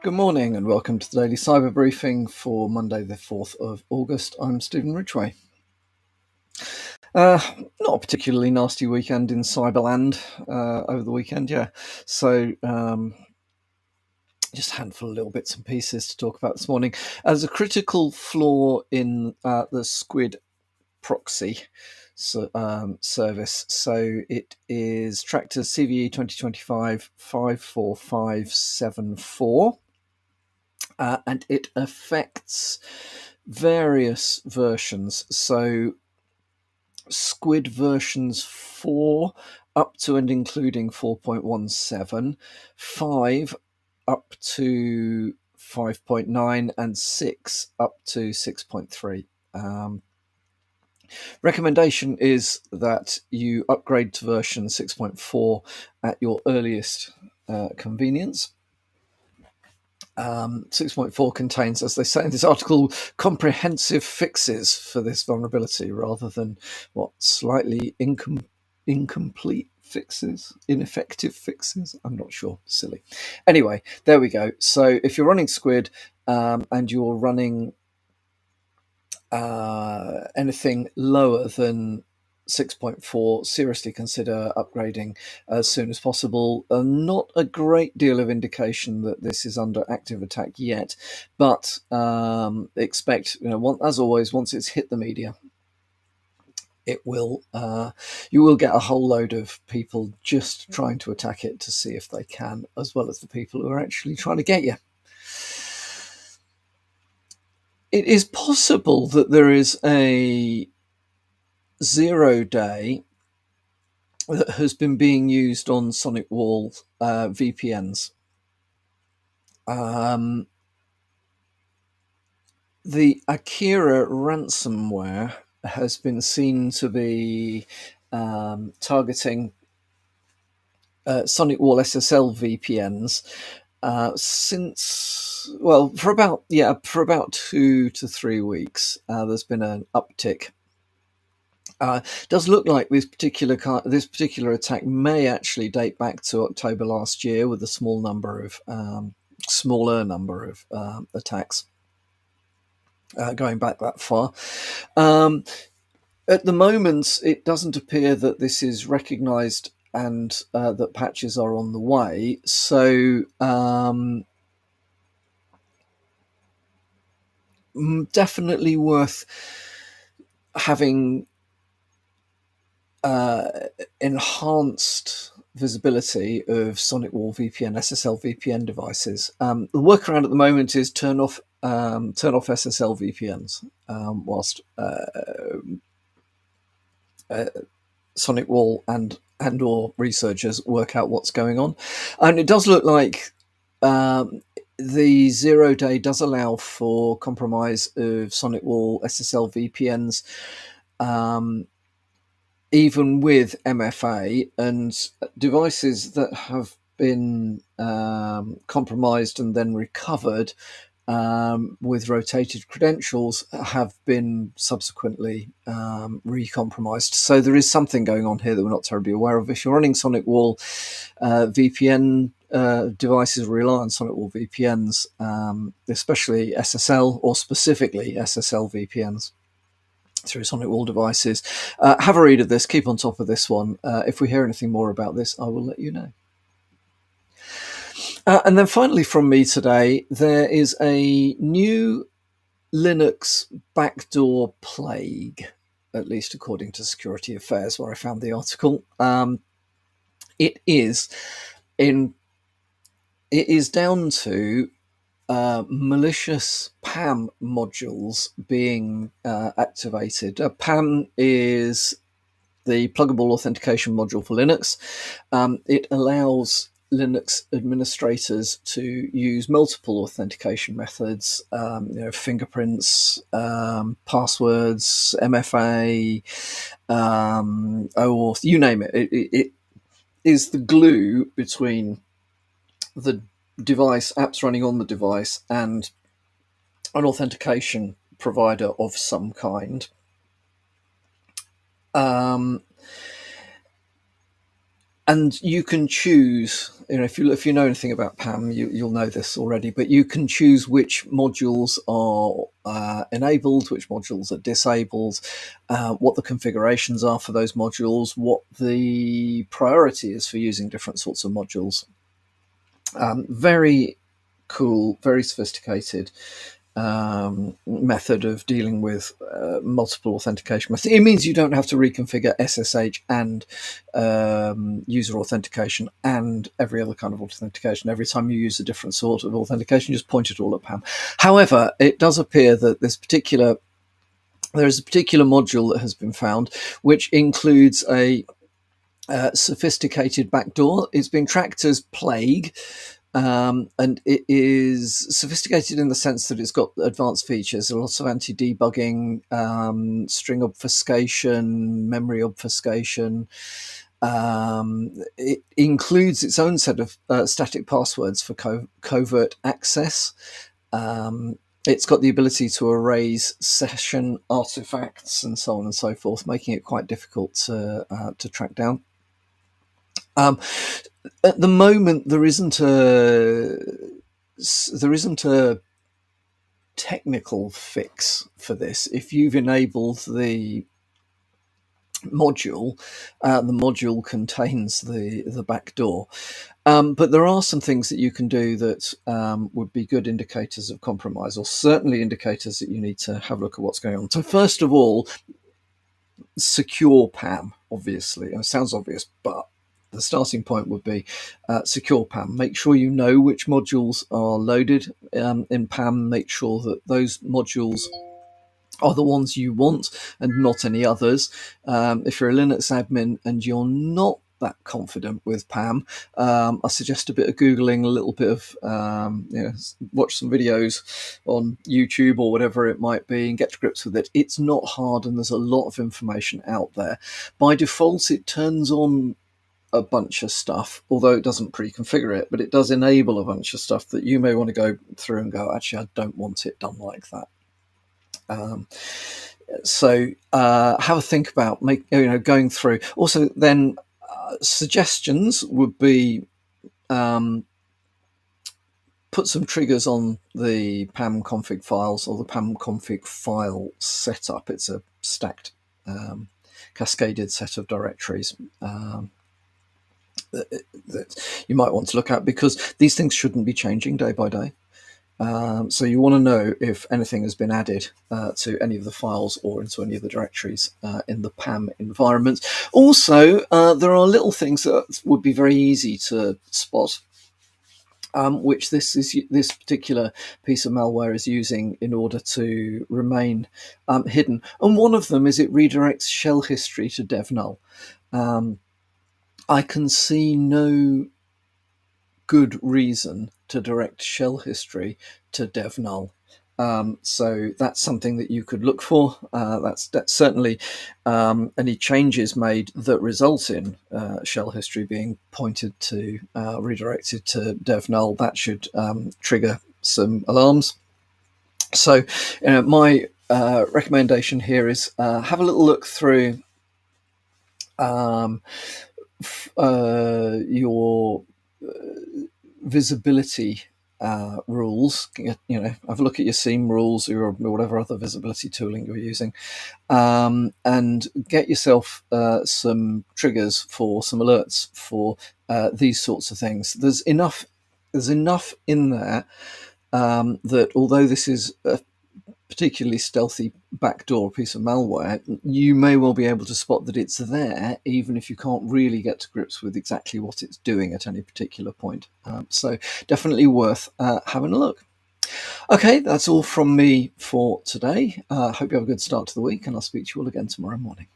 Good morning and welcome to the Daily Cyber Briefing for Monday the 4th of August. I'm Stephen Ridgway. Not a particularly nasty weekend in Cyberland over the weekend, yeah. So just a handful of little bits and pieces to talk about this morning. There's a critical flaw in the Squid Proxy service. So it is tracked as CVE 2025 54574. And it affects various versions. So Squid versions 4 up to and including 4.17, 5 up to 5.9, and 6 up to 6.3. Recommendation is that you upgrade to version 6.4 at your earliest convenience. 6.4 contains, as they say in this article, comprehensive fixes for this vulnerability rather than slightly incomplete fixes, ineffective fixes. I'm not sure. Silly. Anyway, there we go. So if you're running Squid and you're running anything lower than 6.4, seriously consider upgrading as soon as possible. Not a great deal of indication that this is under active attack yet, but expect, as always, once it's hit the media, it will you will get a whole load of people just trying to attack it to see if they can, as well as the people who are actually trying to get you. It is possible that there is a 0-day that has been being used on SonicWall VPNs. The Akira Ransomware has been seen to be targeting SonicWall SSL VPNs for about 2 to 3 weeks. There's been an uptick. Does look like this particular attack may actually date back to October last year, with a smaller number of attacks going back that far. At the moment, it doesn't appear that this is recognised and that patches are on the way. So definitely worth having enhanced visibility of SonicWall VPN, SSL VPN devices. The workaround at the moment is turn off SSL VPNs whilst SonicWall and or researchers work out what's going on. And it does look like the 0-day does allow for compromise of SonicWall SSL VPNs, even with MFA, and devices that have been compromised and then recovered with rotated credentials have been subsequently re-compromised. So there is something going on here that we're not terribly aware of. If you're running SonicWall VPN devices, rely on SonicWall VPNs, especially SSL, or specifically SSL VPNs through SonicWall devices. Have a read of this, keep on top of this one. If we hear anything more about this, I will let you know. And then finally from me today, there is a new Linux backdoor plague, at least according to Security Affairs, where I found the article. It is down to malicious PAM modules being activated. PAM is the pluggable authentication module for Linux. It allows Linux administrators to use multiple authentication methods, fingerprints, passwords, MFA, OAuth, you name it. It is the glue between the device, apps running on the device, and an authentication provider of some kind. and you can choose, if you know anything about PAM, you'll know this already, but you can choose which modules are enabled, which modules are disabled, what the configurations are for those modules, what the priority is for using different sorts of modules. Very cool, very sophisticated method of dealing with multiple authentication methods. It means you don't have to reconfigure SSH and user authentication and every other kind of authentication. Every time you use a different sort of authentication, just point it all at PAM. However, it does appear that there is a particular module that has been found which includes a sophisticated backdoor. It's been tracked as Plague. And it is sophisticated in the sense that it's got advanced features, lots of anti-debugging, string obfuscation, memory obfuscation. It includes its own set of static passwords for covert access. It's got the ability to erase session artifacts and so on and so forth, making it quite difficult to track down. At the moment, there isn't a technical fix for this. If you've enabled the module contains the backdoor. But there are some things that you can do that would be good indicators of compromise, or certainly indicators that you need to have a look at what's going on. So first of all, secure PAM, obviously. It sounds obvious, but the starting point would be secure PAM. Make sure you know which modules are loaded in PAM. Make sure that those modules are the ones you want and not any others. If you're a Linux admin and you're not that confident with PAM, I suggest a bit of Googling, a little bit of watch some videos on YouTube or whatever it might be and get to grips with it. It's not hard, and there's a lot of information out there. By default, it turns on a bunch of stuff, although it doesn't pre-configure it, but it does enable a bunch of stuff that you may want to go through and go, actually, I don't want it done like that. So have a think about going through. Also, then suggestions would be put some triggers on the PAM config files or the PAM config file setup. It's a stacked, cascaded set of directories that you might want to look at, because these things shouldn't be changing day by day. So you want to know if anything has been added to any of the files or into any of the directories in the PAM environment. Also, there are little things that would be very easy to spot, which this particular piece of malware is using in order to remain hidden. And one of them is it redirects shell history to dev null. I can see no good reason to direct shell history to dev null. So that's something that you could look for. That's certainly any changes made that result in shell history being pointed to, redirected to dev null. That should trigger some alarms. So my recommendation here is have a little look through your visibility rules. Have a look at your seam rules or whatever other visibility tooling you're using, and get yourself some triggers for some alerts for these sorts of things. There's enough in there that although this is a particularly stealthy backdoor piece of malware, you may well be able to spot that it's there, even if you can't really get to grips with exactly what it's doing at any particular point. So definitely worth having a look. Okay, that's all from me for today. Hope you have a good start to the week, and I'll speak to you all again tomorrow morning.